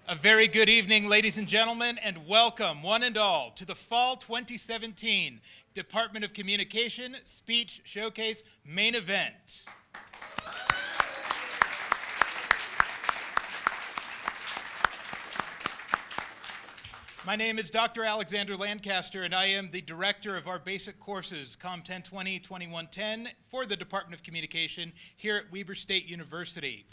A very good evening, ladies and gentlemen, and welcome, one and all, to the Fall 2017 Department of Communication Speech Showcase main event. My name is Dr. Alexander Lancaster, and I am the director of our basic courses, Com 1020, 2110, for the Department of Communication here at Weber State University.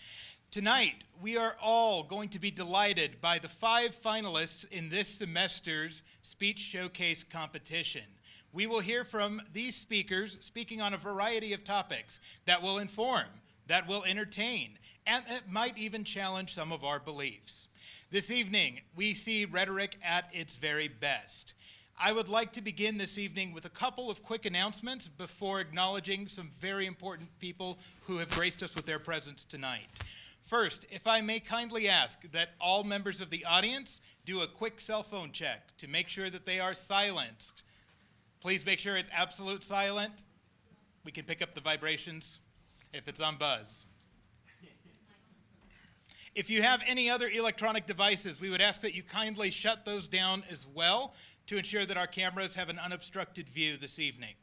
Tonight, we are all going to be delighted by the 5 finalists in this semester's Speech Showcase competition. We will hear from these speakers speaking on a variety of topics that will inform, that will entertain, and that might even challenge some of our beliefs. This evening, we see rhetoric at its very best. I would like to begin this evening with a couple of quick announcements before acknowledging some very important people who have graced us with their presence tonight. First, if I may kindly ask that all members of the audience do a quick cell phone check to make sure that they are silenced. Please make sure it's absolute silent. We can pick up the vibrations if it's on buzz. If you have any other electronic devices, we would ask that you kindly shut those down as well to ensure that our cameras have an unobstructed view this evening.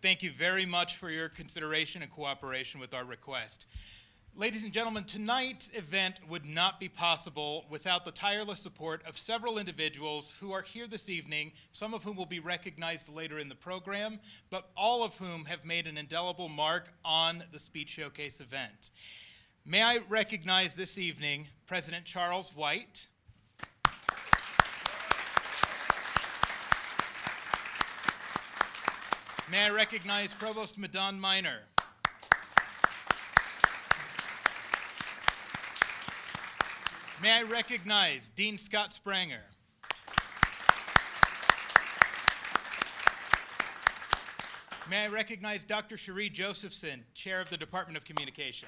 Thank you very much for your consideration and cooperation with our request. Ladies and gentlemen, tonight's event would not be possible without the tireless support of several individuals who are here this evening, some of whom will be recognized later in the program, but all of whom have made an indelible mark on the Speech Showcase event. May I recognize this evening President Charles White, may I recognize Provost Madon Minor, may I recognize Dean Scott Spranger, may I recognize Dr. Cherie Josephson, Chair of the Department of Communication.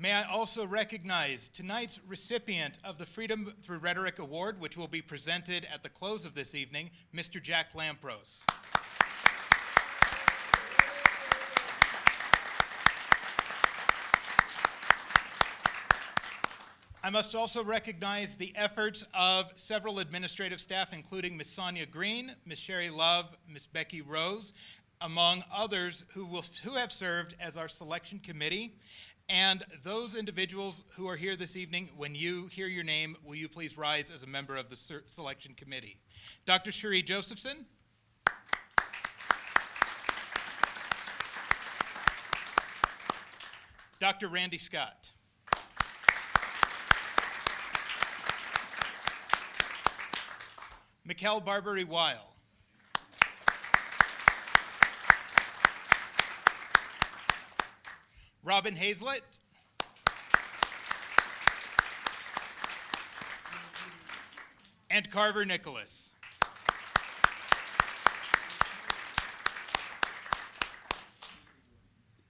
May I also recognize tonight's recipient of the Freedom Through Rhetoric Award, which will be presented at the close of this evening, Mr. Jack Lampros. I must also recognize the efforts of several administrative staff, including Ms. Sonia Green, Ms. Sherry Love, Ms. Becky Rose, among others who have served as our selection committee. And those individuals who are here this evening, when you hear your name, will you please rise as a member of the selection committee? Dr. Cherie Josephson. Dr. Randy Scott. Mikkel Barbary-Weil. Robin Hazlett. And Carver Nicholas.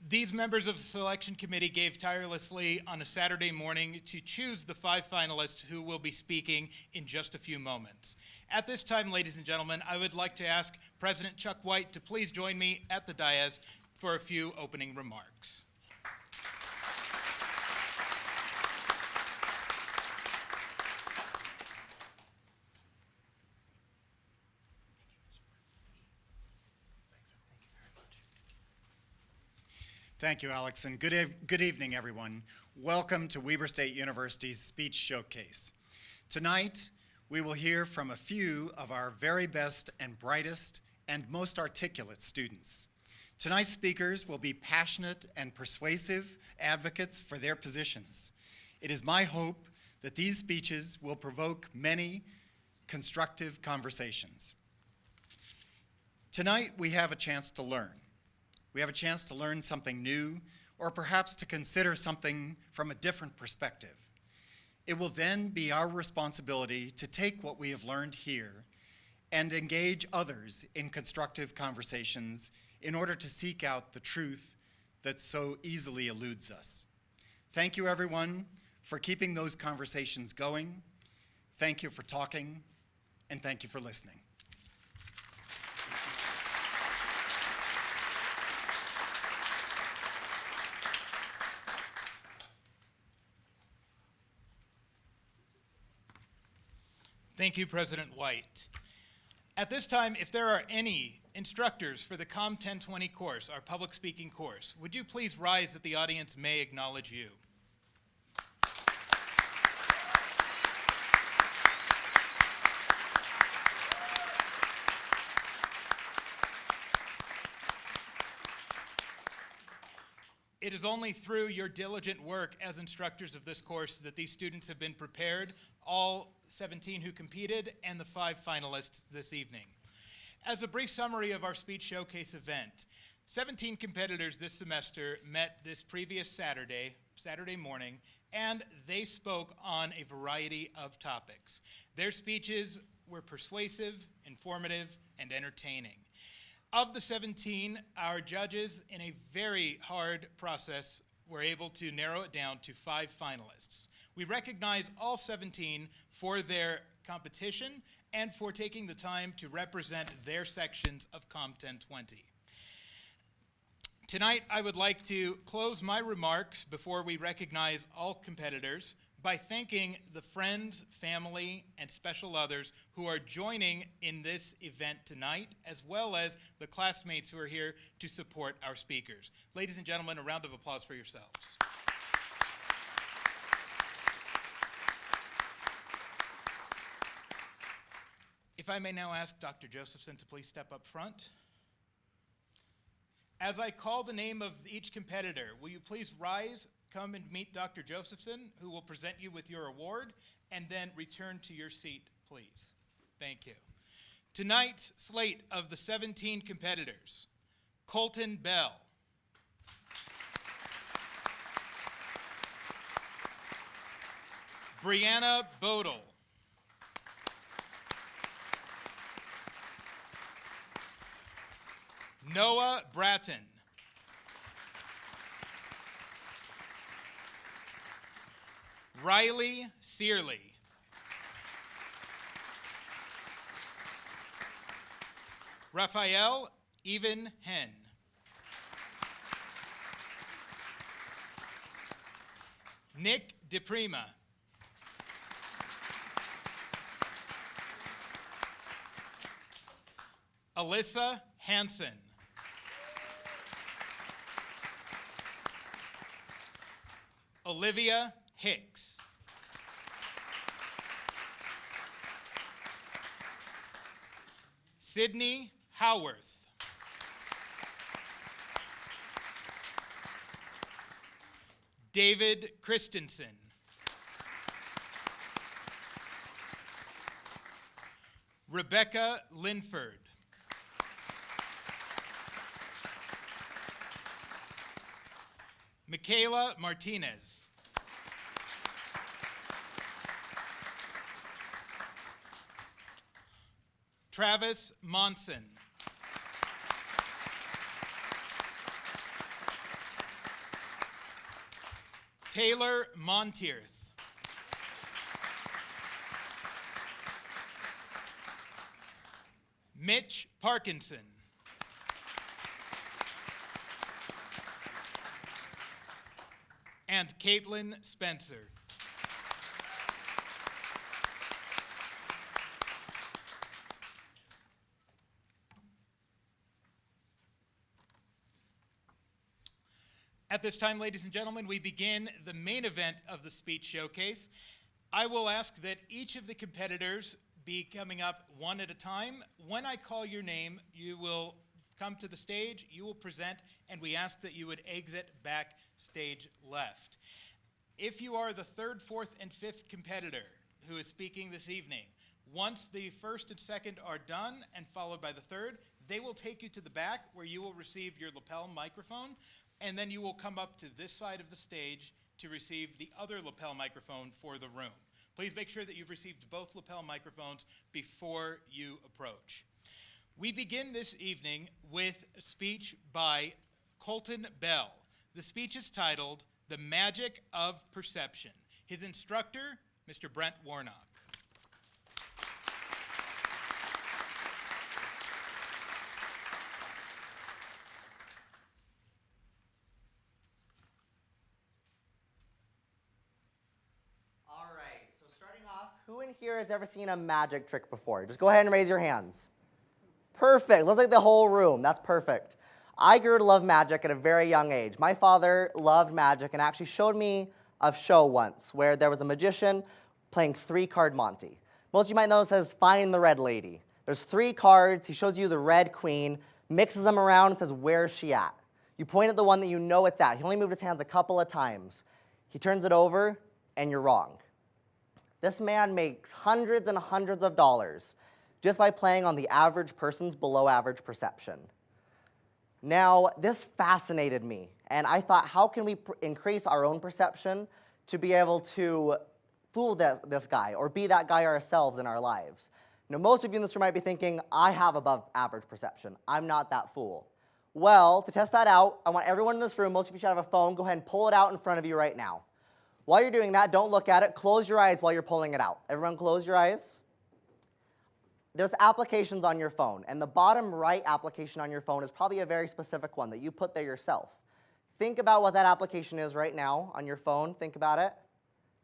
These members of the selection committee gave tirelessly on a Saturday morning to choose the 5 finalists who will be speaking in just a few moments. At this time, ladies and gentlemen, I would like to ask President Chuck White to please join me at the dais for a few opening remarks. Thank you, Alex, and good evening, everyone. Welcome to Weber State University's Speech Showcase. Tonight, we will hear from a few of our very best and brightest and most articulate students. Tonight's speakers will be passionate and persuasive advocates for their positions. It is my hope that these speeches will provoke many constructive conversations. Tonight, we have a chance to learn. We have a chance to learn something new, or perhaps to consider something from a different perspective. It will then be our responsibility to take what we have learned here and engage others in constructive conversations in order to seek out the truth that so easily eludes us. Thank you, everyone, for keeping those conversations going. Thank you for talking, and thank you for listening. Thank you, President White. At this time, if there are any instructors for the COM 1020 course, our public speaking course, would you please rise that the audience may acknowledge you? It is only through your diligent work as instructors of this course that these students have been prepared, all 17 who competed and the 5 finalists this evening. As a brief summary of our speech showcase event, 17 competitors this semester met this previous Saturday morning, and they spoke on a variety of topics. Their speeches were persuasive, informative, and entertaining. Of the 17, our judges, in a very hard process, were able to narrow it down to 5 finalists. We recognize all 17 for their competition and for taking the time to represent their sections of COM 1020. Tonight, I would like to close my remarks before we recognize all competitors by thanking the friends, family, and special others who are joining in this event tonight, as well as the classmates who are here to support our speakers. Ladies and gentlemen, a round of applause for yourselves. If I may now ask Dr. Josephson to please step up front. As I call the name of each competitor, will you please rise, come and meet Dr. Josephson, who will present you with your award, and then return to your seat, please. Thank you. Tonight's slate of the 17 competitors: Colton Bell, Brianna Bodel, Noah Bratton, Riley Searley, Raphael Even Hen, Nick DePrima, Alyssa Hansen, Olivia Hicks, Sydney Howarth, David Christensen, Rebecca Linford, Michaela Martinez, Travis Monson, Taylor Monteith, Mitch Parkinson, and Caitlin Spencer. At this time, ladies and gentlemen, we begin the main event of the speech showcase. I will ask that each of the competitors be coming up one at a time. When I call your name, you will come to the stage, you will present, and we ask that you would exit back stage left. If you are the 3rd, 4th, and 5th competitor who is speaking this evening, once the 1st and 2nd are done and followed by the 3rd, they will take you to the back where you will receive your lapel microphone, and then you will come up to this side of the stage to receive the other lapel microphone for the room. Please make sure that you've received both lapel microphones before you approach. We begin this evening with a speech by Colton Bell. The speech is titled, "The Magic of Perception." His instructor, Mr. Brent Warnock. All right, so starting off, Who in here has ever seen a magic trick before? Just go ahead and raise your hands. Perfect. Looks like the whole room. That's perfect. I grew to love magic at a very young age. My father loved magic and actually showed me a show once where there was a magician playing 3-card Monty. Most of you might know this as Find the Red Lady. There's 3 cards. He shows you the red queen, mixes them around, and says, where's she at? You point at the one that you know it's at. He only moved his hands a couple of times. He turns it over, and you're wrong. This man makes hundreds and hundreds of dollars just by playing on the average person's below average perception. Now, this fascinated me, and I thought, how can we increase our own perception to be able to fool this guy or be that guy ourselves in our lives? Now, most of you in this room might be thinking, I have above average perception. I'm not that fool. Well, to test that out, I want everyone in this room, most of you should have a phone, go ahead and pull it out in front of you right now. While you're doing that, don't look at it. Close your eyes while you're pulling it out. Everyone close your eyes. There's applications on your phone, and the bottom right application on your phone is probably a very specific one that you put there yourself. Think about what that application is right now on your phone. Think about it.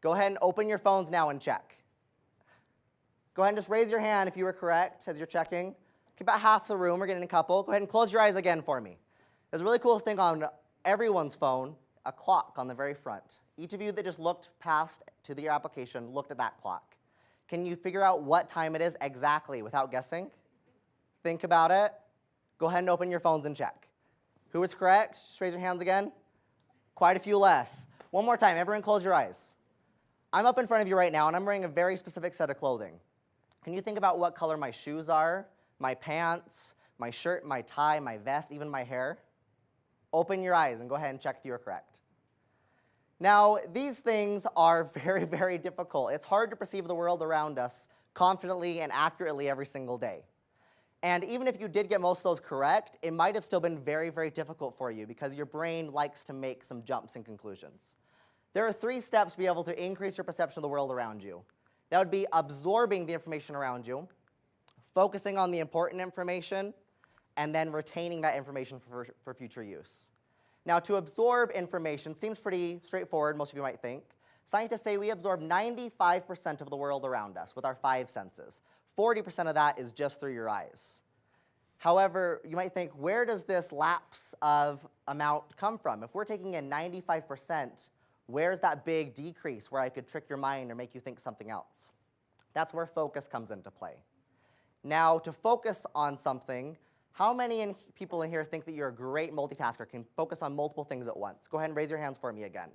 Go ahead and open your phones now and check. Go ahead and just raise your hand if you were correct as you're checking. Okay, about half the room, we're getting a couple. Go ahead and close your eyes again for me. There's a really cool thing on everyone's phone, a clock on the very front. Each of you that just looked past to your application looked at that clock. Can you figure out what time it is exactly without guessing? Think about it. Go ahead and open your phones and check. Who was correct? Just raise your hands again. Quite a few less. One more time, everyone close your eyes. I'm up in front of you right now, and I'm wearing a very specific set of clothing. Can you think about what color my shoes are, my pants, my shirt, my tie, my vest, even my hair? Open your eyes and go ahead and check if you are correct. Now, these things are very, very difficult. It's hard to perceive the world around us confidently and accurately every single day. And even if you did get most of those correct, it might have still been very, very difficult for you because your brain likes to make some jumps and conclusions. There are 3 steps to be able to increase your perception of the world around you. That would be absorbing the information around you, focusing on the important information, and then retaining that information for future use. Now, to absorb information seems pretty straightforward, most of you might think. Scientists say we absorb 95% of the world around us with our 5 senses. 40% of that is just through your eyes. However, you might think, where does this lapse of amount come from? If we're taking in 95%, where's that big decrease where I could trick your mind or make you think something else? That's where focus comes into play. Now, to focus on something, how many people in here think that you're a great multitasker, can focus on multiple things at once? Go ahead and raise your hands for me again.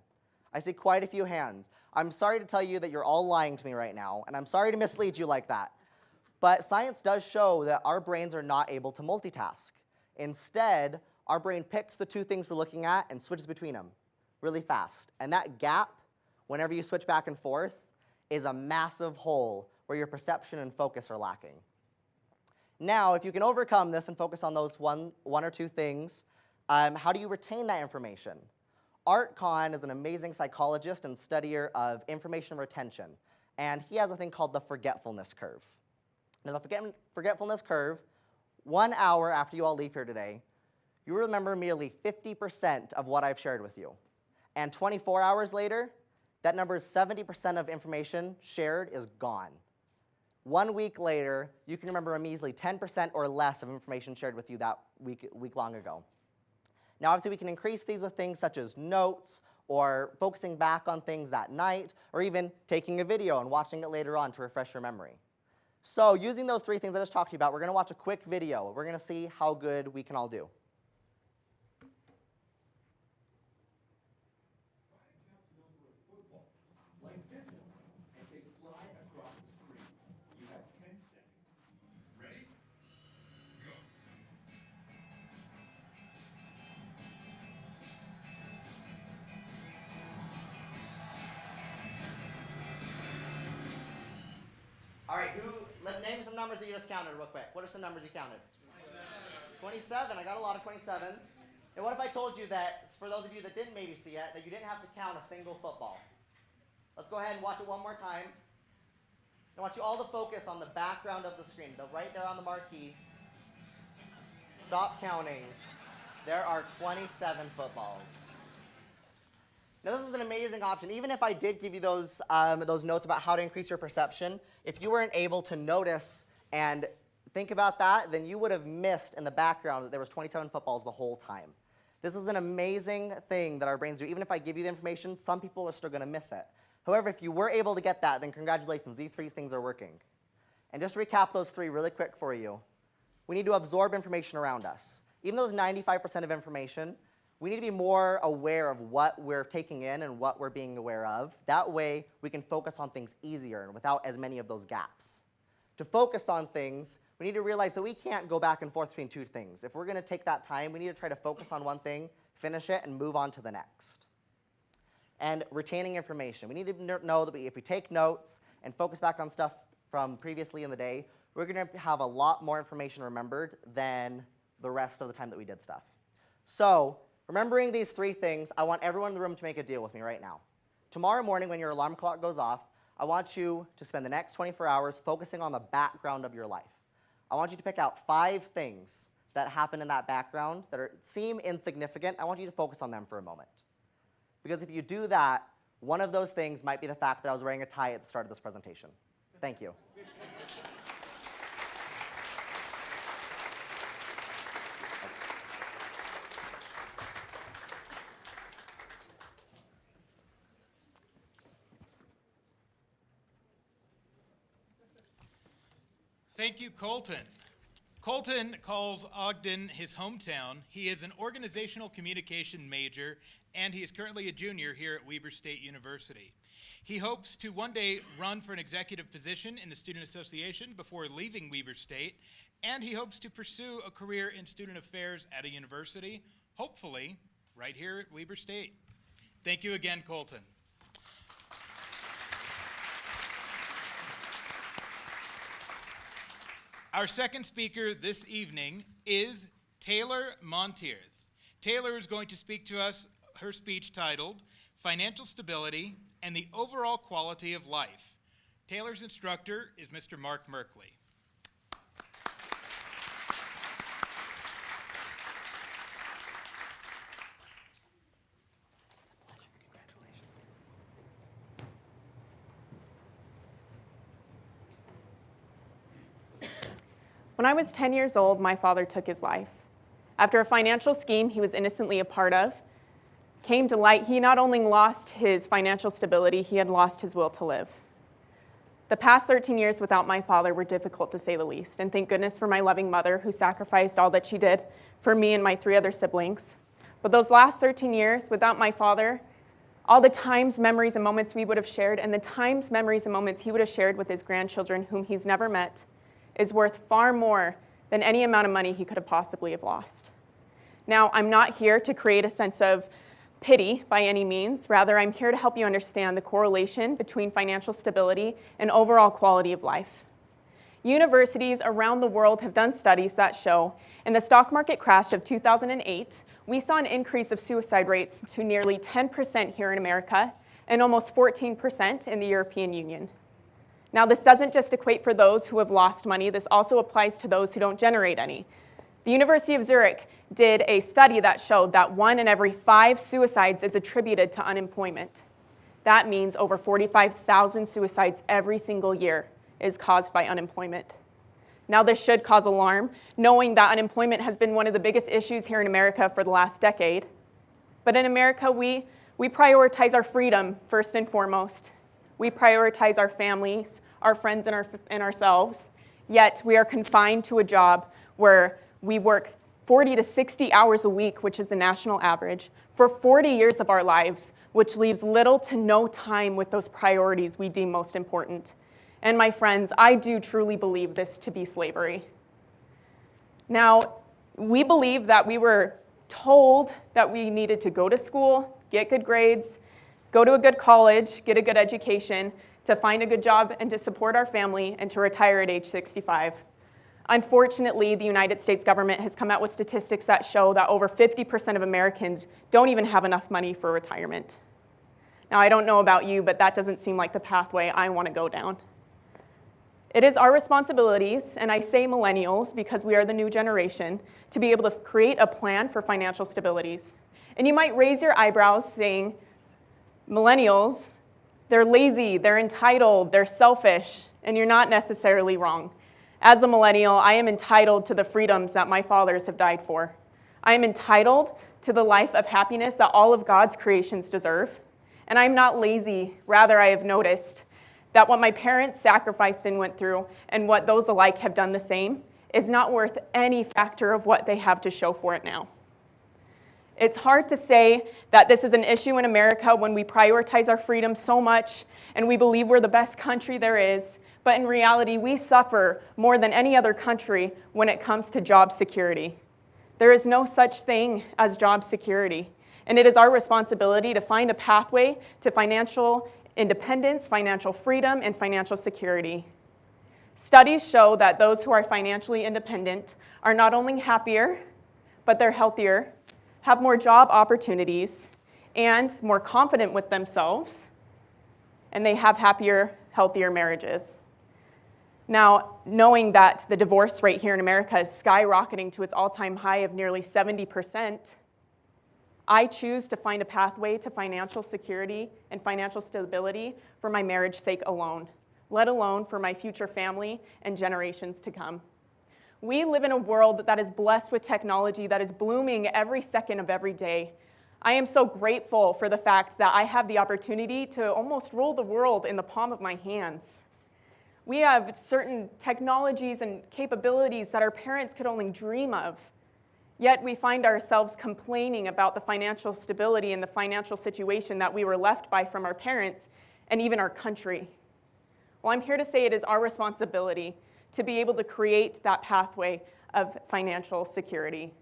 I see quite a few hands. I'm sorry to tell you that you're all lying to me right now, and I'm sorry to mislead you like that. But science does show that our brains are not able to multitask. Instead, our brain picks the 2 things we're looking at and switches between them really fast. And that gap, whenever you switch back and forth, is a massive hole where your perception and focus are lacking. Now, if you can overcome this and focus on those one or 2 things, how do you retain that information? Art Kahn is an amazing psychologist and studier of information retention, and he has a thing called the forgetfulness curve. Now, the forgetfulness curve, 1 hour after you all leave here today, you remember merely 50% of what I've shared with you. And 24 hours later, that number is 70% of information shared is gone. 1 week later, you can remember a measly 10% or less of information shared with you that week long ago. Now, obviously, we can increase these with things such as notes or focusing back on things that night, or even taking a video and watching it later on to refresh your memory. So using those 3 things I just talked to you about, we're going to watch a quick video. We're going to see how good we can all do. All right, name some numbers that you just counted real quick. What are some numbers you counted? 27. I got a lot of 27s. And what if I told you that, for those of you that didn't maybe see it, that you didn't have to count a single football? Let's go ahead and watch it one more time. I want you all to focus on the background of the screen, right there on the marquee. Stop counting. There are 27 footballs. Now, this is an amazing option. Even if I did give you those notes about how to increase your perception, if you weren't able to notice and think about that, then you would have missed in the background that there was 27 footballs the whole time. This is an amazing thing that our brains do. Even if I give you the information, some people are still going to miss it. However, if you were able to get that, then congratulations, these 3 things are working. And just to recap those 3 really quick for you, we need to absorb information around us. Even though it's 95% of information, we need to be more aware of what we're taking in and what we're being aware of. That way, we can focus on things easier and without as many of those gaps. To focus on things, we need to realize that we can't go back and forth between 2 things. If we're going to take that time, we need to try to focus on one thing, finish it, and move on to the next. And retaining information. We need to know that if we take notes and focus back on stuff from previously in the day, we're going to have a lot more information remembered than the rest of the time that we did stuff. So, remembering these 3 things, I want everyone in the room to make a deal with me right now. Tomorrow morning when your alarm clock goes off, I want you to spend the next 24 hours focusing on the background of your life. I want you to pick out 5 things that happen in that background that seem insignificant. I want you to focus on them for a moment. Because if you do that, one of those things might be the fact that I was wearing a tie at the start of this presentation. Thank you. Thank you, Colton. Colton calls Ogden his hometown. He is an organizational communication major, and he is currently a junior here at Weber State University. He hopes to one day run for an executive position in the Student Association before leaving Weber State, and he hopes to pursue a career in student affairs at a university, hopefully right here at Weber State. Thank you again, Colton. Our second speaker this evening is Taylor Montez. Taylor is going to speak to us her speech titled Financial Stability and the Overall Quality of Life. Taylor's instructor is Mr. Mark Merkley. When I was 10 years old, my father took his life. After a financial scheme he was innocently a part of came to light, he not only lost his financial stability, he had lost his will to live. The past 13 years without my father were difficult to say the least, and thank goodness for my loving mother who sacrificed all that she did for me and my 3 other siblings. But those last 13 years without my father, all the times, memories, and moments we would have shared, and the times, memories, and moments he would have shared with his grandchildren whom he's never met, is worth far more than any amount of money he could have possibly have lost. Now, I'm not here to create a sense of pity by any means. Rather, I'm here to help you understand the correlation between financial stability and overall quality of life. Universities around the world have done studies that show in the stock market crash of 2008, we saw an increase of suicide rates to nearly 10% here in America and almost 14% in the European Union. Now, this doesn't just equate for those who have lost money, this also applies to those who don't generate any. The University of Zurich did a study that showed that 1 in every 5 suicides is attributed to unemployment. That means over 45,000 suicides every single year is caused by unemployment. Now, this should cause alarm, knowing that unemployment has been one of the biggest issues here in America for the last decade. But in America, we prioritize our freedom first and foremost. We prioritize our families, our friends, and ourselves, yet we are confined to a job where we work 40 to 60 hours a week, which is the national average, for 40 years of our lives, which leaves little to no time with those priorities we deem most important. And my friends, I do truly believe this to be slavery. Now, we believe that we were told that we needed to go to school, get good grades, go to a good college, get a good education, to find a good job and to support our family and to retire at age 65. Unfortunately, the United States government has come out with statistics that show that over 50% of Americans don't even have enough money for retirement. Now, I don't know about you, but that doesn't seem like the pathway I want to go down. It is our responsibilities, and I say millennials because we are the new generation, to be able to create a plan for financial stabilities. And you might raise your eyebrows saying, Millennials, they're lazy, they're entitled, they're selfish, and you're not necessarily wrong. As a millennial, I am entitled to the freedoms that my fathers have died for. I am entitled to the life of happiness that all of God's creations deserve. And I'm not lazy. Rather, I have noticed that what my parents sacrificed and went through, and what those alike have done the same, is not worth any factor of what they have to show for it now. It's hard to say that this is an issue in America when we prioritize our freedom so much and we believe we're the best country there is, but in reality, we suffer more than any other country when it comes to job security. There is no such thing as job security, and it is our responsibility to find a pathway to financial independence, financial freedom, and financial security. Studies show that those who are financially independent are not only happier, but they're healthier, have more job opportunities, and more confident with themselves, and they have happier, healthier marriages. Now, knowing that the divorce rate here in America is skyrocketing to its all-time high of nearly 70%, I choose to find a pathway to financial security and financial stability for my marriage's sake alone, let alone for my future family and generations to come. We live in a world that is blessed with technology that is blooming every second of every day. I am so grateful for the fact that I have the opportunity to almost rule the world in the palm of my hands. We have certain technologies and capabilities that our parents could only dream of. Yet we find ourselves complaining about the financial stability and the financial situation that we were left by from our parents and even our country. Well, I'm here to say it is our responsibility to be able to create that pathway of financial security.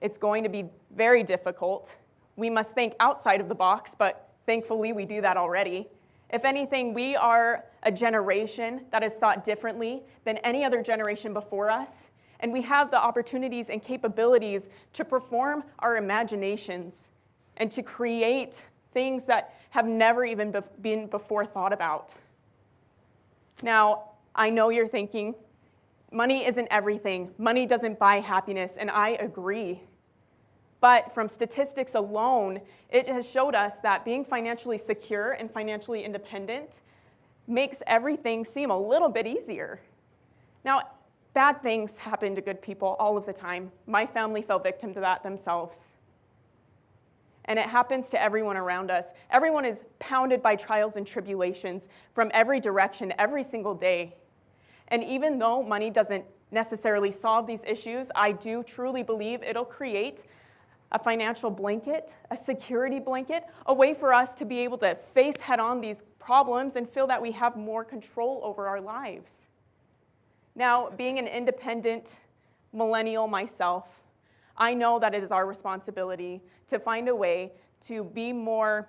It's going to be very difficult. We must think outside of the box, but thankfully we do that already. If anything, we are a generation that has thought differently than any other generation before us, and we have the opportunities and capabilities to perform our imaginations and to create things that have never even been before thought about. Now, I know you're thinking, money isn't everything. Money doesn't buy happiness, and I agree. But from statistics alone, it has showed us that being financially secure and financially independent makes everything seem a little bit easier. Now, bad things happen to good people all of the time. My family fell victim to that themselves. And it happens to everyone around us. Everyone is pounded by trials and tribulations from every direction, every single day. And even though money doesn't necessarily solve these issues, I do truly believe it'll create a financial blanket, a security blanket, a way for us to be able to face head-on these problems and feel that we have more control over our lives. Now, being an independent millennial myself, I know that it is our responsibility to find a way to be more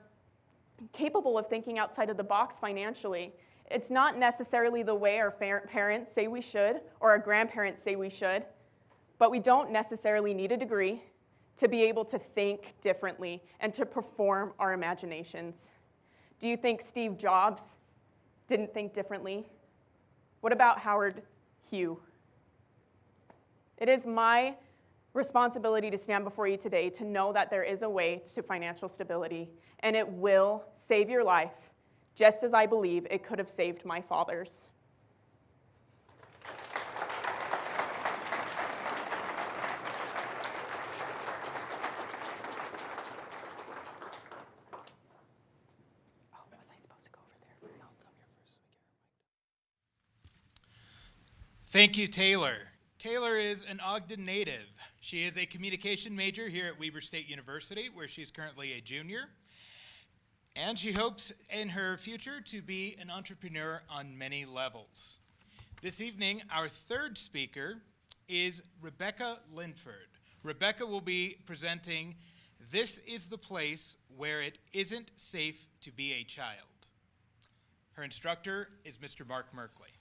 capable of thinking outside of the box financially. It's not necessarily the way our parents say we should or our grandparents say we should, but we don't necessarily need a degree to be able to think differently and to perform our imaginations. Do you think Steve Jobs didn't think differently? What about Howard Hughes? It is my responsibility to stand before you today to know that there is a way to financial stability, and it will save your life, just as I believe it could have saved my father's. Thank you, Taylor. Taylor is an Ogden native. She is a communication major here at Weber State University, where she's currently a junior. And she hopes in her future to be an entrepreneur on many levels. This evening, our third speaker is Rebecca Linford. Rebecca will be presenting "This is the Place Where It Isn't Safe to Be a Child." Her instructor is Mr. Mark Merkley.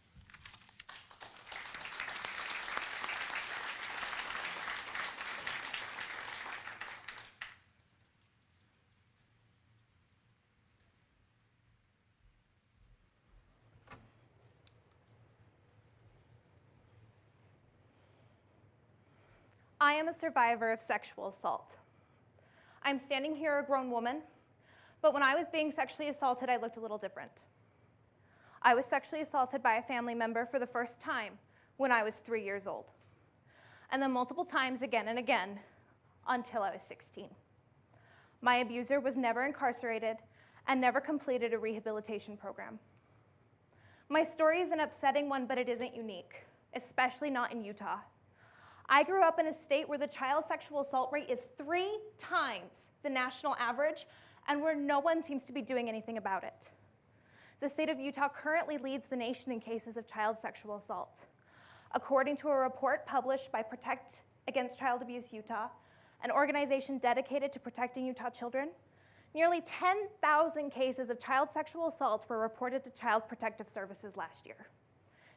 I am a survivor of sexual assault. I'm standing here a grown woman, But when I was being sexually assaulted, I looked a little different. I was sexually assaulted by a family member for the first time when I was 3 years old, and then multiple times again and again until I was 16. My abuser was never incarcerated and never completed a rehabilitation program. My story is an upsetting one, but it isn't unique, especially not in Utah. I grew up in a state where the child sexual assault rate is 3 times the national average and where no one seems to be doing anything about it. The state of Utah currently leads the nation in cases of child sexual assault. According to a report published by Protect Against Child Abuse Utah, an organization dedicated to protecting Utah children, nearly 10,000 cases of child sexual assault were reported to Child Protective Services last year.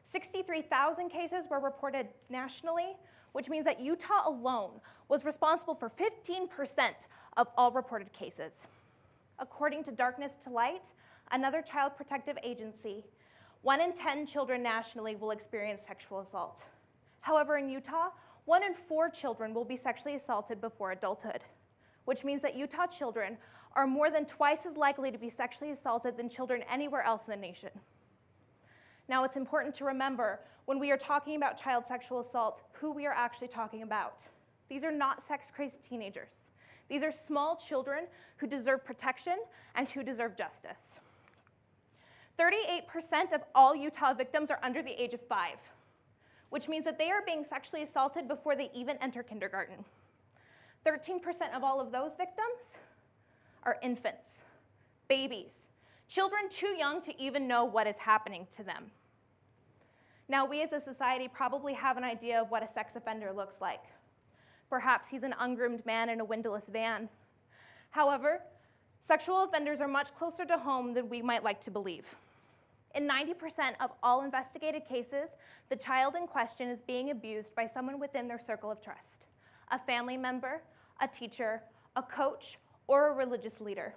63,000 cases were reported nationally, which means that Utah alone was responsible for 15% of all reported cases. According to Darkness to Light, another child protective agency, 1 in 10 children nationally will experience sexual assault. However, in Utah, 1 in 4 children will be sexually assaulted before adulthood, which means that Utah children are more than twice as likely to be sexually assaulted than children anywhere else in the nation. Now, it's important to remember when we are talking about child sexual assault, who we are actually talking about. These are not sex-crazed teenagers. These are small children who deserve protection and who deserve justice. 38% of all Utah victims are under the age of 5, which means that they are being sexually assaulted before they even enter kindergarten. 13% of all of those victims are infants, babies, children too young to even know what is happening to them. Now, we as a society probably have an idea of what a sex offender looks like. Perhaps he's an ungroomed man in a windowless van. However, sexual offenders are much closer to home than we might like to believe. In 90% of all investigated cases, the child in question is being abused by someone within their circle of trust, a family member, a teacher, a coach, or a religious leader.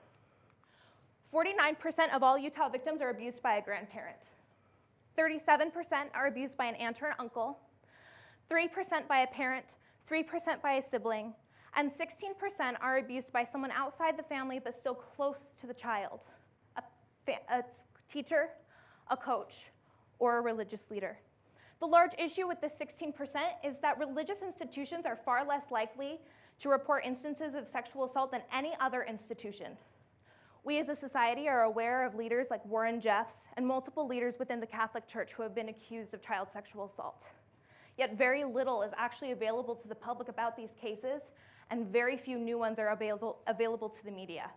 49% of all Utah victims are abused by a grandparent. 37% are abused by an aunt or an uncle, 3% by a parent, 3% by a sibling, and 16% are abused by someone outside the family but still close to the child, a teacher, a coach, or a religious leader. The large issue with this 16% is that religious institutions are far less likely to report instances of sexual assault than any other institution. We as a society are aware of leaders like Warren Jeffs and multiple leaders within the Catholic Church who have been accused of child sexual assault. Yet very little is actually available to the public about these cases, and very few new ones are available to the media.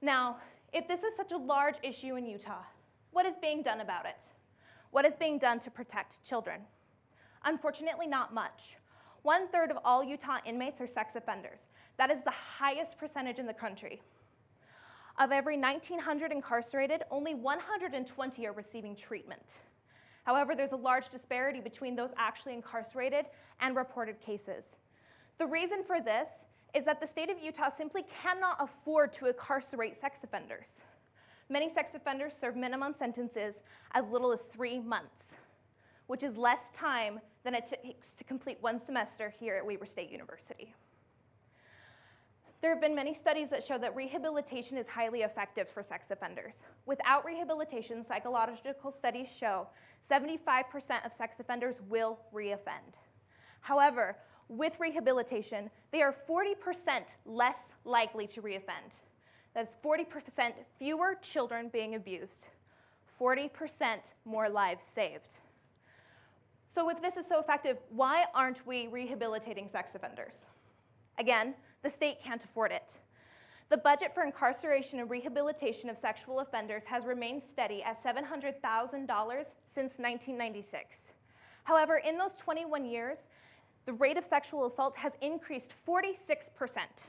Now, if this is such a large issue in Utah, what is being done about it? What is being done to protect children? Unfortunately, not much. 1/3 of all Utah inmates are sex offenders. That is the highest percentage in the country. Of every 1,900 incarcerated, only 120 are receiving treatment. However, there's a large disparity between those actually incarcerated and reported cases. The reason for this is that the state of Utah simply cannot afford to incarcerate sex offenders. Many sex offenders serve minimum sentences as little as 3 months, which is less time than it takes to complete 1 semester here at Weber State University. There have been many studies that show that rehabilitation is highly effective for sex offenders. Without rehabilitation, psychological studies show 75% of sex offenders will reoffend. However, with rehabilitation, they are 40% less likely to reoffend. That's 40% fewer children being abused, 40% more lives saved. So if this is so effective, why aren't we rehabilitating sex offenders? Again, the state can't afford it. The budget for incarceration and rehabilitation of sexual offenders has remained steady at $700,000 since 1996. However, in those 21 years, the rate of sexual assault has increased 46%.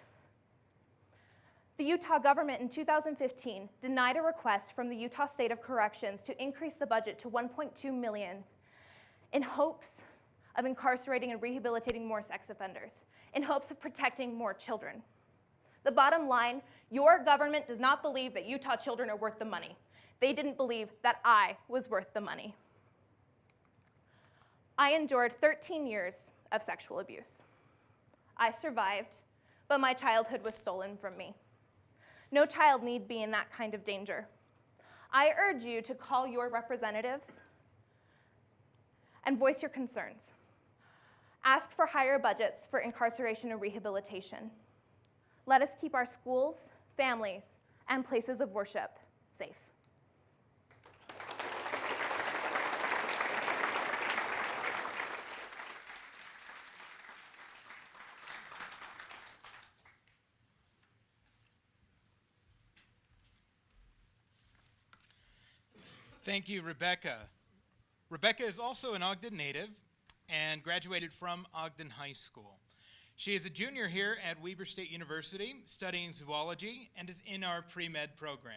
The Utah government in 2015 denied a request from the Utah State of Corrections to increase the budget to $1.2 million in hopes of incarcerating and rehabilitating more sex offenders, in hopes of protecting more children. The bottom line, your government does not believe that Utah children are worth the money. They didn't believe that I was worth the money. I endured 13 years of sexual abuse. I survived, but my childhood was stolen from me. No child need be in that kind of danger. I urge you to call your representatives and voice your concerns. Ask for higher budgets for incarceration and rehabilitation. Let us keep our schools, families, and places of worship safe. Thank you, Rebecca. Rebecca is also an Ogden native and graduated from Ogden High School. She is a junior here at Weber State University, studying zoology, and is in our pre-med program.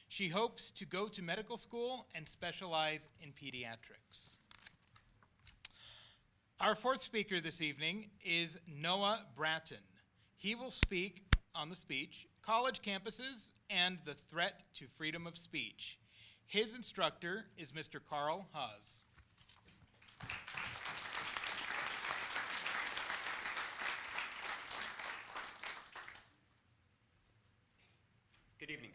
She hopes to go to medical school and specialize in pediatrics. Our fourth speaker this evening is Noah Bratton. He will speak on the speech, college campuses, and the threat to freedom of speech. His instructor is Mr. Carl Haas. Good evening.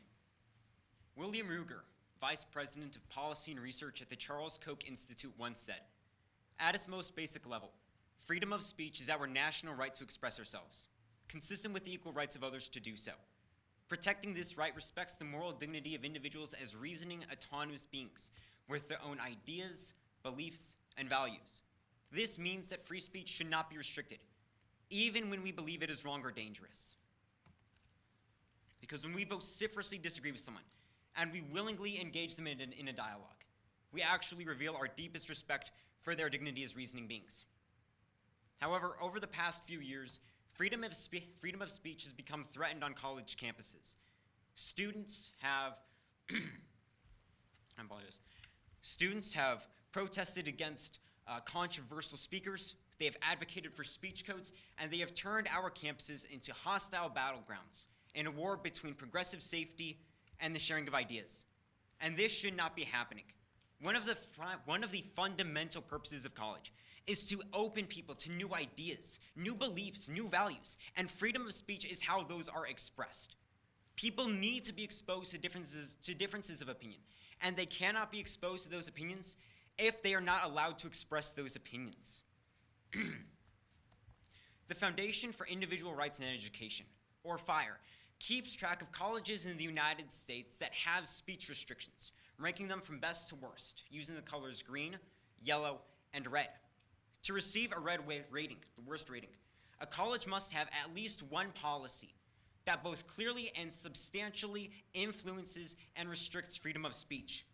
William Ruger, Vice President of Policy and Research at the Charles Koch Institute, once said, "At its most basic level, freedom of speech is our national right to express ourselves, consistent with the equal rights of others to do so. Protecting this right respects the moral dignity of individuals as reasoning, autonomous beings with their own ideas, beliefs, and values. This means that free speech should not be restricted, even when we believe it is wrong or dangerous. Because when we vociferously disagree with someone, and we willingly engage them in a dialogue, we actually reveal our deepest respect for their dignity as reasoning beings. However, over the past few years, freedom of speech has become threatened on college campuses. Students have protested against controversial speakers, they have advocated for speech codes, and they have turned our campuses into hostile battlegrounds in a war between progressive safety and the sharing of ideas. And this should not be happening. One of the fundamental purposes of college is to open people to new ideas, new beliefs, new values, and freedom of speech is how those are expressed. People need to be exposed to differences of opinion, and they cannot be exposed to those opinions if they are not allowed to express those opinions. The Foundation for Individual Rights and Education, or FIRE, keeps track of colleges in the United States that have speech restrictions, ranking them from best to worst, using the colors green, yellow, and red. To receive a red rating, the worst rating, a college must have at least one policy that both clearly and substantially influences and restricts freedom of speech.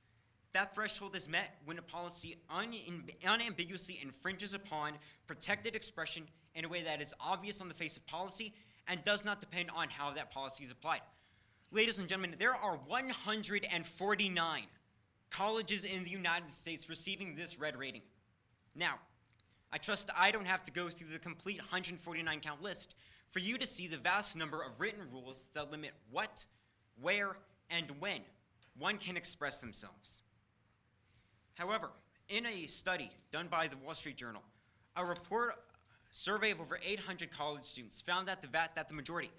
That threshold is met when a policy unambiguously infringes upon protected expression in a way that is obvious on the face of policy and does not depend on how that policy is applied. Ladies and gentlemen, there are 149 colleges in the United States receiving this red rating. Now, I trust I don't have to go through the complete 149 count list for you to see the vast number of written rules that limit what, where, and when one can express themselves. However, in a study done by the Wall Street Journal, a survey of over 800 college students found that the majority,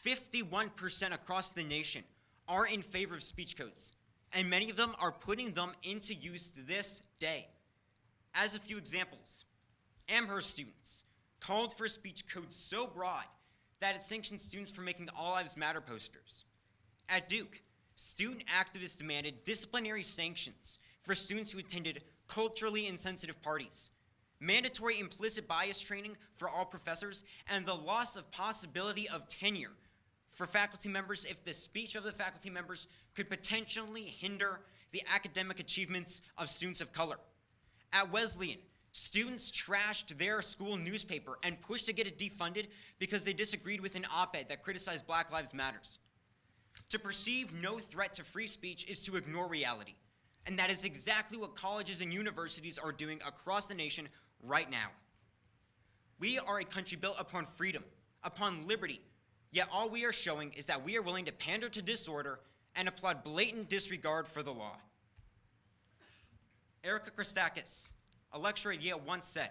51% across the nation, are in favor of speech codes, and many of them are putting them into use this day. As a few examples, Amherst students called for a speech code so broad that it sanctioned students for making All Lives Matter posters. At Duke, student activists demanded disciplinary sanctions for students who attended culturally insensitive parties, mandatory implicit bias training for all professors, and the loss of possibility of tenure for faculty members if the speech of the faculty members could potentially hinder the academic achievements of students of color. At Wesleyan, students trashed their school newspaper and pushed to get it defunded because they disagreed with an op-ed that criticized Black Lives Matter. To perceive no threat to free speech is to ignore reality, and that is exactly what colleges and universities are doing across the nation right now. We are a country built upon freedom, upon liberty, yet all we are showing is that we are willing to pander to disorder and applaud blatant disregard for the law. Erica Christakis, a lecturer at Yale, once said,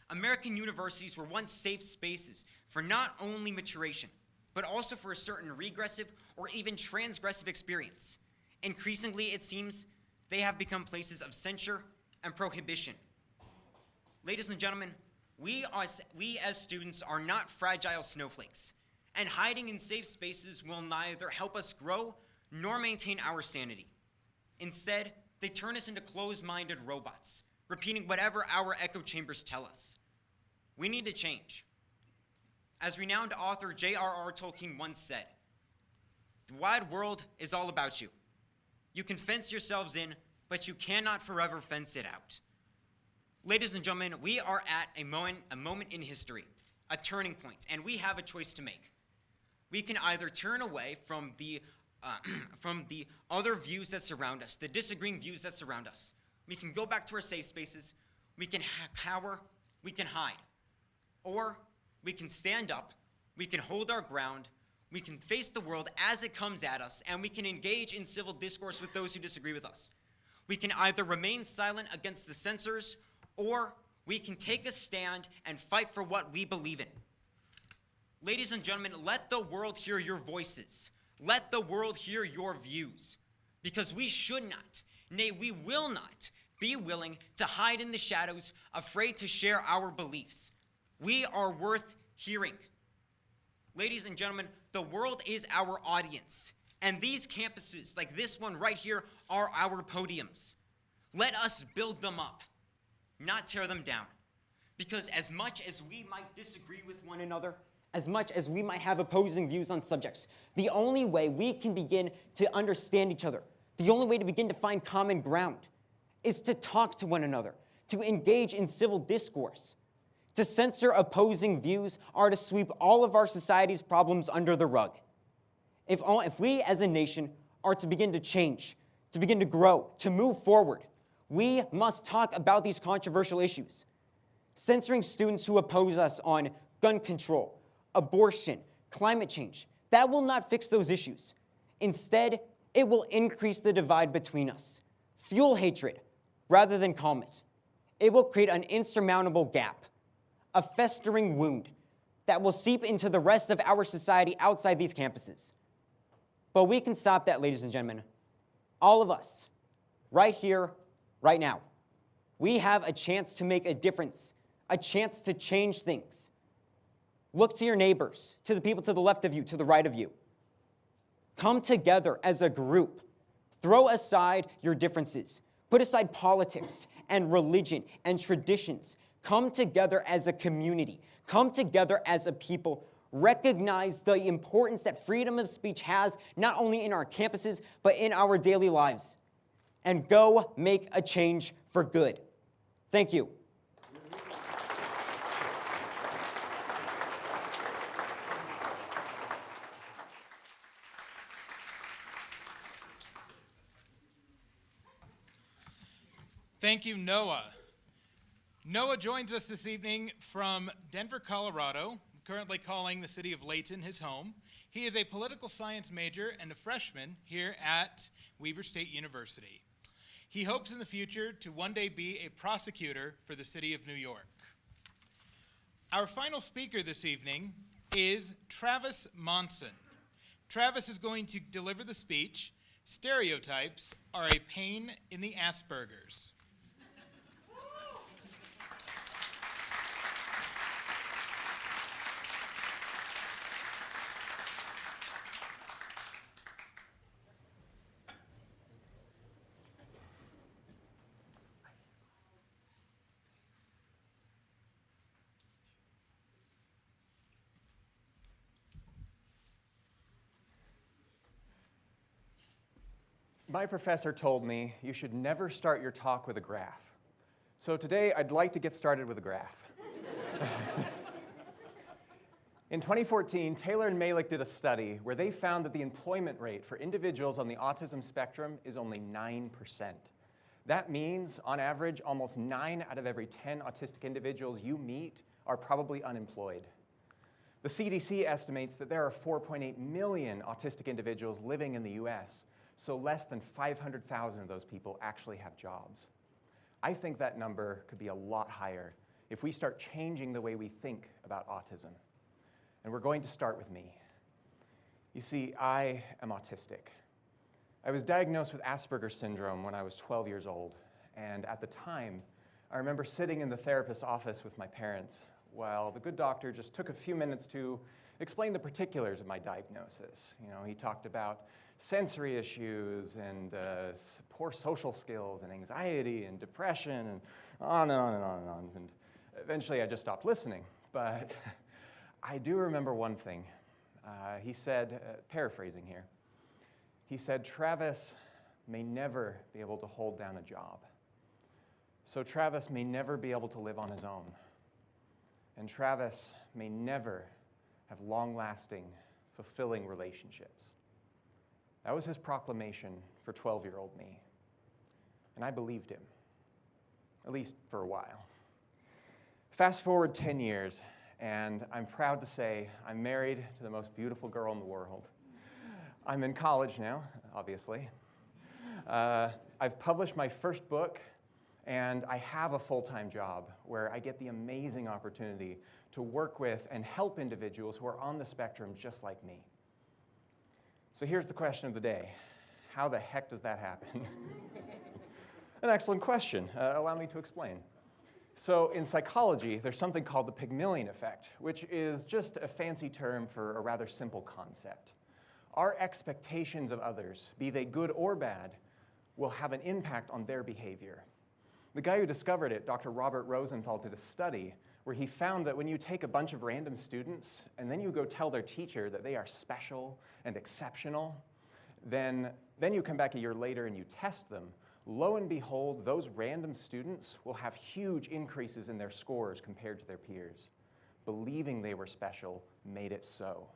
"American universities were once safe spaces for not only maturation, but also for a certain regressive or even transgressive experience. Increasingly, it seems, they have become places of censure and prohibition. Ladies and gentlemen, we as students are not fragile snowflakes, and hiding in safe spaces will neither help us grow nor maintain our sanity. Instead, they turn us into closed-minded robots, repeating whatever our echo chambers tell us. We need to change. As renowned author J.R.R. Tolkien once said, "The wide world is all about you. You can fence yourselves in, but you cannot forever fence it out." Ladies and gentlemen, we are at a moment in history, a turning point, and we have a choice to make. We can either turn away from the other views that surround us, the disagreeing views that surround us. We can go back to our safe spaces, we can cower, we can hide. Or we can stand up, we can hold our ground, we can face the world as it comes at us, and we can engage in civil discourse with those who disagree with us. We can either remain silent against the censors, or we can take a stand and fight for what we believe in. Ladies and gentlemen, let the world hear your voices. Let the world hear your views. Because we should not, nay, we will not, be willing to hide in the shadows, afraid to share our beliefs. We are worth hearing. Ladies and gentlemen, the world is our audience, and these campuses, like this one right here, are our podiums. Let us build them up, not tear them down. Because as much as we might disagree with one another, as much as we might have opposing views on subjects, the only way we can begin to understand each other, the only way to begin to find common ground, is to talk to one another, to engage in civil discourse. To censor opposing views are to sweep all of our society's problems under the rug. If we as a nation are to begin to change, to begin to grow, to move forward, we must talk about these controversial issues. Censoring students who oppose us on gun control, abortion, climate change, that will not fix those issues. Instead, it will increase the divide between us, fuel hatred rather than calm it. It will create an insurmountable gap, a festering wound that will seep into the rest of our society outside these campuses. But we can stop that, ladies and gentlemen. All of us, right here, right now. We have a chance to make a difference, a chance to change things. Look to your neighbors, to the people to the left of you, to the right of you. Come together as a group. Throw aside your differences. Put aside politics and religion and traditions. Come together as a community. Come together as a people. Recognize the importance that freedom of speech has, not only in our campuses, but in our daily lives. And go make a change for good. Thank you. Thank you, Noah. Noah joins us this evening from Denver, Colorado, currently calling the city of Layton his home. He is a political science major and a freshman here at Weber State University. He hopes in the future to one day be a prosecutor for the city of New York. Our final speaker this evening is Travis Monson. Travis is going to deliver the speech, "Stereotypes are a pain in the Asperger's." My professor told me you should never start your talk with a graph. So today, I'd like to get started with a graph. In 2014, Taylor and Malik did a study where they found that the employment rate for individuals on the autism spectrum is only 9%. That means, on average, almost 9 out of every 10 autistic individuals you meet are probably unemployed. The CDC estimates that there are 4.8 million autistic individuals living in the US, so less than 500,000 of those people actually have jobs. I think that number could be a lot higher if we start changing the way we think about autism. And we're going to start with me. You see, I am autistic. I was diagnosed with Asperger's syndrome when I was 12 years old, and at the time, I remember sitting in the therapist's office with my parents while the good doctor just took a few minutes to explain the particulars of my diagnosis. You know, he talked about sensory issues and poor social skills and anxiety and depression and on and on and on and on. And eventually I just stopped listening. But I do remember one thing. He said, paraphrasing here, he said, Travis may never be able to hold down a job. So Travis may never be able to live on his own. And Travis may never have long-lasting, fulfilling relationships. That was his proclamation for 12-year-old me. And I believed him, at least for a while. Fast forward 10 years, and I'm proud to say I'm married to the most beautiful girl in the world. I'm in college now, obviously. I've published my first book, and I have a full-time job where I get the amazing opportunity to work with and help individuals who are on the spectrum just like me. So here's the question of the day. How the heck does that happen? An excellent question. Allow me to explain. So in psychology, there's something called the Pygmalion effect, which is just a fancy term for a rather simple concept. Our expectations of others, be they good or bad, will have an impact on their behavior. The guy who discovered it, Dr. Robert Rosenthal, did a study where he found that when you take a bunch of random students and then you go tell their teacher that they are special and exceptional, then you come back a year later and you test them, lo and behold, those random students will have huge increases in their scores compared to their peers. Believing they were special made it so.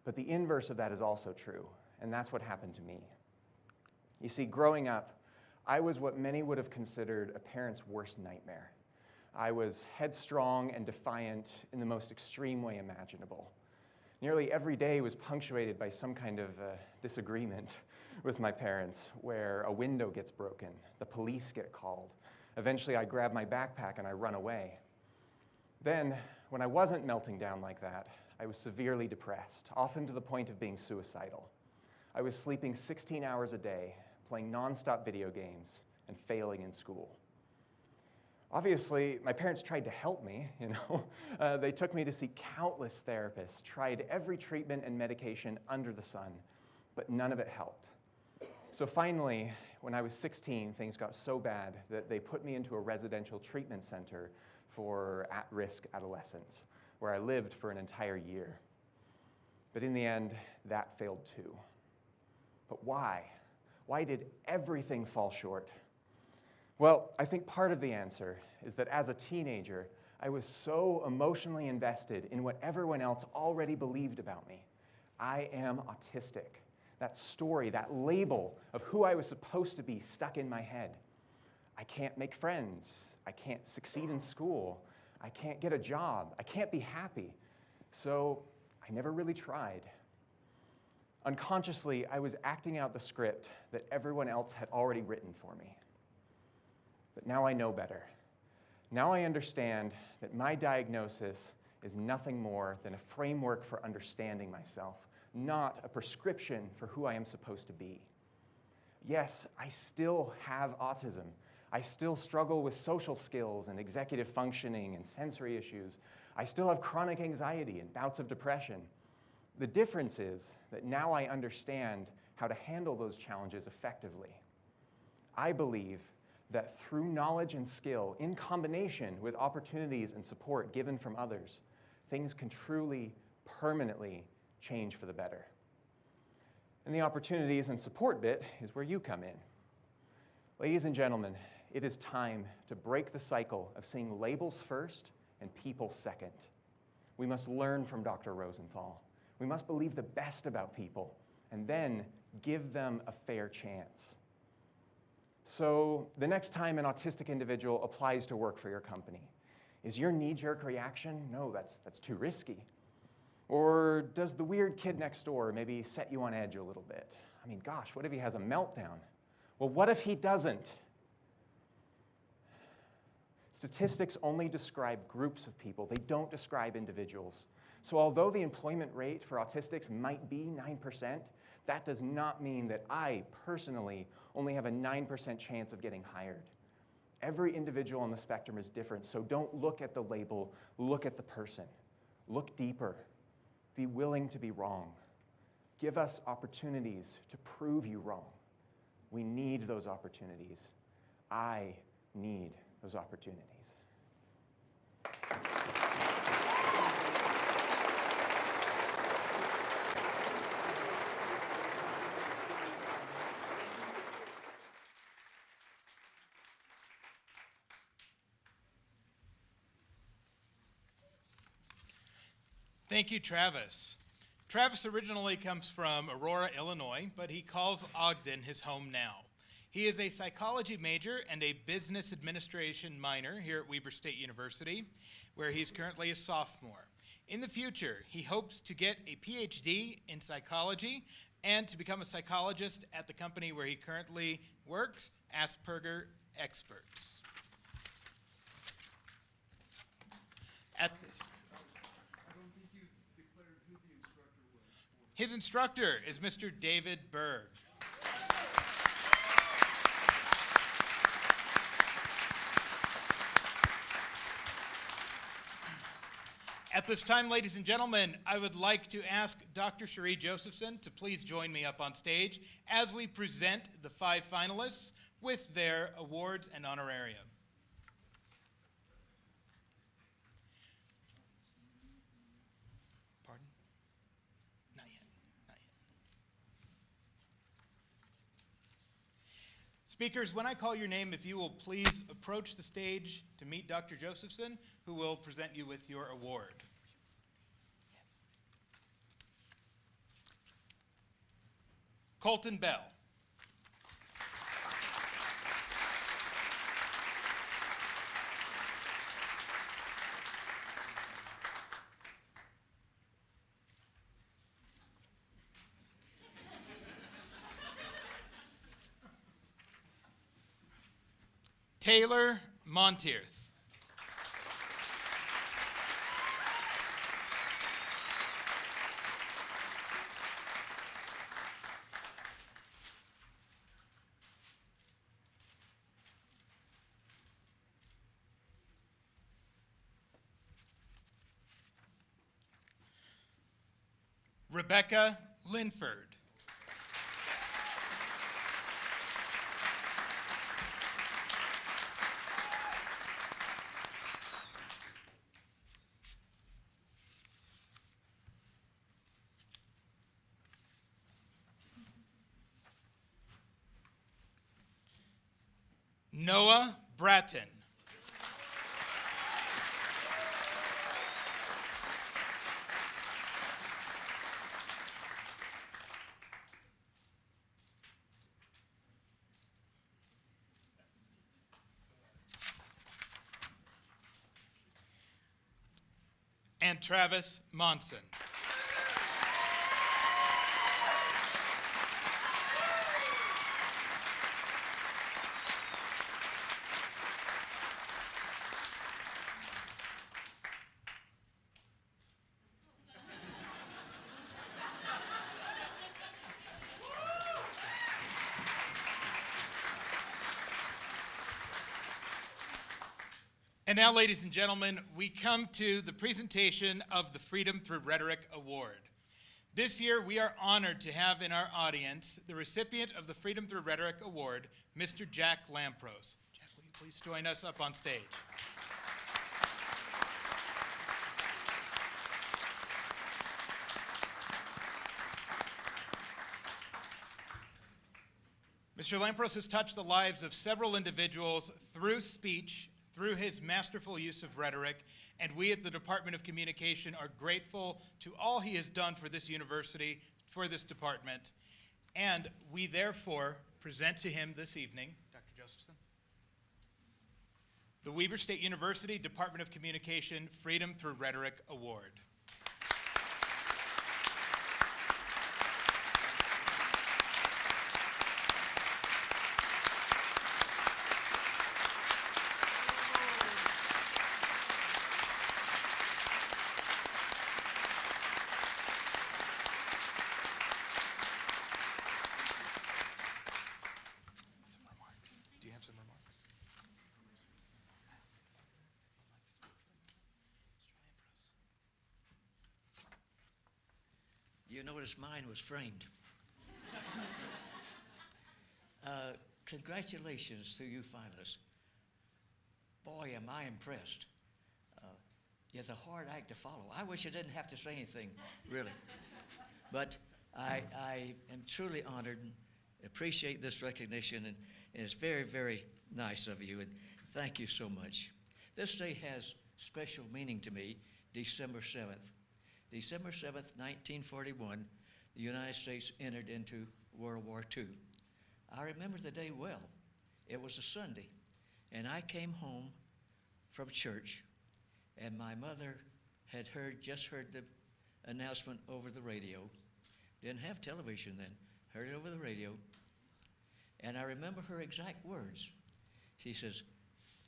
But the inverse of that is also true, and that's what happened to me. You see, growing up, I was what many would have considered a parent's worst nightmare. I was headstrong and defiant in the most extreme way imaginable. Nearly every day was punctuated by some kind of disagreement with my parents, where a window gets broken, the police get called. Eventually, I grab my backpack and I run away. Then, when I wasn't melting down like that, I was severely depressed, often to the point of being suicidal. I was sleeping 16 hours a day, playing nonstop video games, and failing in school. Obviously, my parents tried to help me, They took me to see countless therapists, tried every treatment and medication under the sun, but none of it helped. So finally, when I was 16, things got so bad that they put me into a residential treatment center for at-risk adolescents, where I lived for an entire year. But in the end, that failed too. But why? Why did everything fall short? Well, I think part of the answer is that as a teenager, I was so emotionally invested in what everyone else already believed about me. I am autistic. That story, that label of who I was supposed to be stuck in my head. I can't make friends. I can't succeed in school. I can't get a job. I can't be happy. So I never really tried. Unconsciously, I was acting out the script that everyone else had already written for me. But now I know better. Now I understand that my diagnosis is nothing more than a framework for understanding myself, not a prescription for who I am supposed to be. Yes, I still have autism. I still struggle with social skills and executive functioning and sensory issues. I still have chronic anxiety and bouts of depression. The difference is that now I understand how to handle those challenges effectively. I believe that through knowledge and skill, in combination with opportunities and support given from others, things can truly, permanently change for the better. And the opportunities and support bit is where you come in. Ladies and gentlemen, it is time to break the cycle of seeing labels first and people second. We must learn from Dr. Rosenthal. We must believe the best about people and then give them a fair chance. So the next time an autistic individual applies to work for your company, is your knee-jerk reaction, no, that's too risky? Or does the weird kid next door maybe set you on edge a little bit? I mean, gosh, what if he has a meltdown? Well, what if he doesn't? Statistics only describe groups of people. They don't describe individuals. So although the employment rate for autistics might be 9%, that does not mean that I personally only have a 9% chance of getting hired. Every individual on the spectrum is different, so don't look at the label, look at the person. Look deeper. Be willing to be wrong. Give us opportunities to prove you wrong. We need those opportunities. I need those opportunities. Thank you, Travis. Travis originally comes from Aurora, Illinois, but he calls Ogden his home now. He is a psychology major and a business administration minor here at Weber State University, where he's currently a sophomore. In the future, he hopes to get a PhD in psychology and to become a psychologist at the company where he currently works, Asperger Experts. His instructor is Mr. David Berg. At this time, ladies and gentlemen, I would like to ask Dr. Cherie Josephson to please join me up on stage as we present the 5 finalists with their awards and honorarium. Pardon? Not yet. Not yet. Speakers, when I call your name, if you will please approach the stage to meet Dr. Josephson, who will present you with your award. Yes. Colton Bell. Taylor Montez. Rebecca Linford. Noah Bratton. And Travis Monson. And now, ladies and gentlemen, we come to the presentation of the Freedom Through Rhetoric Award. This year, we are honored to have in our audience the recipient of the Freedom Through Rhetoric Award, Mr. Jack Lampros. Jack, will you please join us up on stage? Mr. Lampros has touched the lives of several individuals through speech, through his masterful use of rhetoric, and we at the Department of Communication are grateful to all he has done for this university, for this department, and we therefore present to him this evening, Dr. Josephson, the Weber State University Department of Communication Freedom Through Rhetoric Award. You notice mine was framed. Congratulations to you finalists. Boy, am I impressed. It's a hard act to follow. I wish I didn't have to say anything, really. But I am truly honored and appreciate this recognition, and it's very, very nice of you, and thank you so much. This day has special meaning to me, December 7th. December 7th, 1941, the United States entered into World War II. I remember the day well. It was a Sunday, and I came home from church, and my mother had just heard the announcement over the radio. Didn't have television then, heard it over the radio. And I remember her exact words. She says,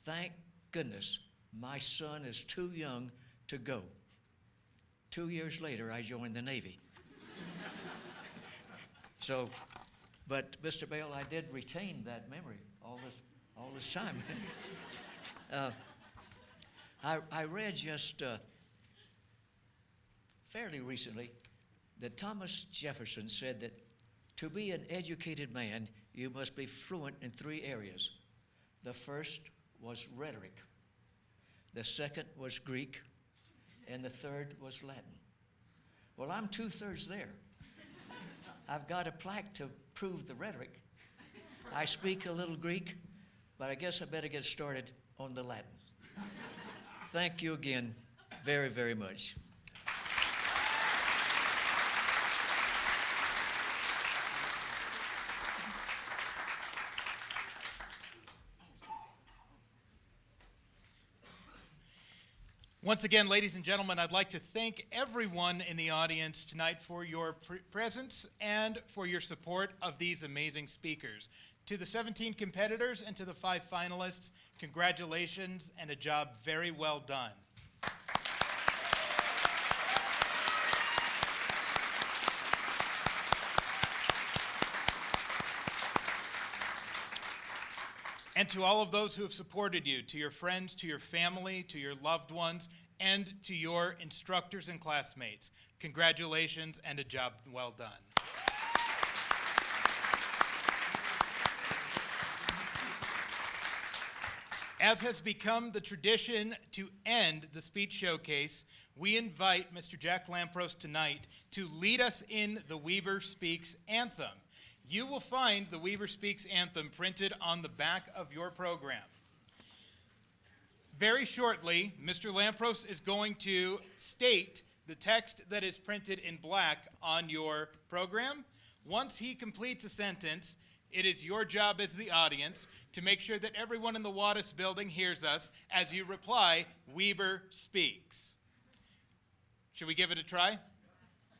"Thank goodness my son is too young to go." 2 years later, I joined the Navy. So, but Mr. Bale, I did retain that memory all this time. I read just fairly recently that Thomas Jefferson said that to be an educated man, you must be fluent in 3 areas. The first was rhetoric, the second was Greek, and the third was Latin. Well, I'm 2/3 there. I've got a plaque to prove the rhetoric. I speak a little Greek, but I guess I better get started on the Latin. Thank you again very, very much. Once again, ladies and gentlemen, I'd like to thank everyone in the audience tonight for your presence and for your support of these amazing speakers. To the 17 competitors and to the 5 finalists, congratulations and a job very well done. And to all of those who have supported you, to your friends, to your family, to your loved ones, and to your instructors and classmates, congratulations and a job well done. As has become the tradition to end the speech showcase, we invite Mr. Jack Lampros tonight to lead us in the Weber Speaks Anthem. You will find the Weber Speaks Anthem printed on the back of your program. Very shortly, Mr. Lampros is going to state the text that is printed in black on your program. Once he completes a sentence, it is your job as the audience to make sure that everyone in the Wattis building hears us as you reply, "Weber speaks." Should we give it a try?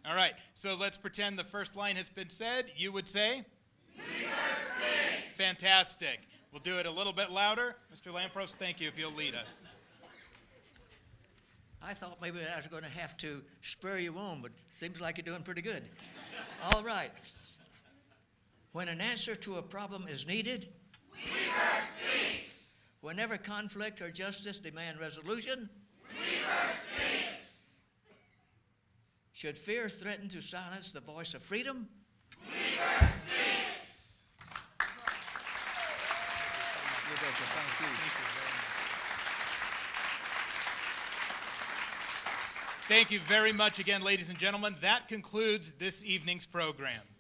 All right, so let's pretend the first line has been said. You would say? Weber speaks. Fantastic. We'll do it a little bit louder. Mr. Lampros, thank you if you'll lead us. I thought maybe I was going to have to spur you on, but seems like you're doing pretty good. All right. When an answer to a problem is needed, Weber speaks. Whenever conflict or justice demand resolution, Weber speaks. Should fear threaten to silence the voice of freedom, Weber speaks. You betcha, thank you. Thank you very much again, ladies and gentlemen. That concludes this evening's program.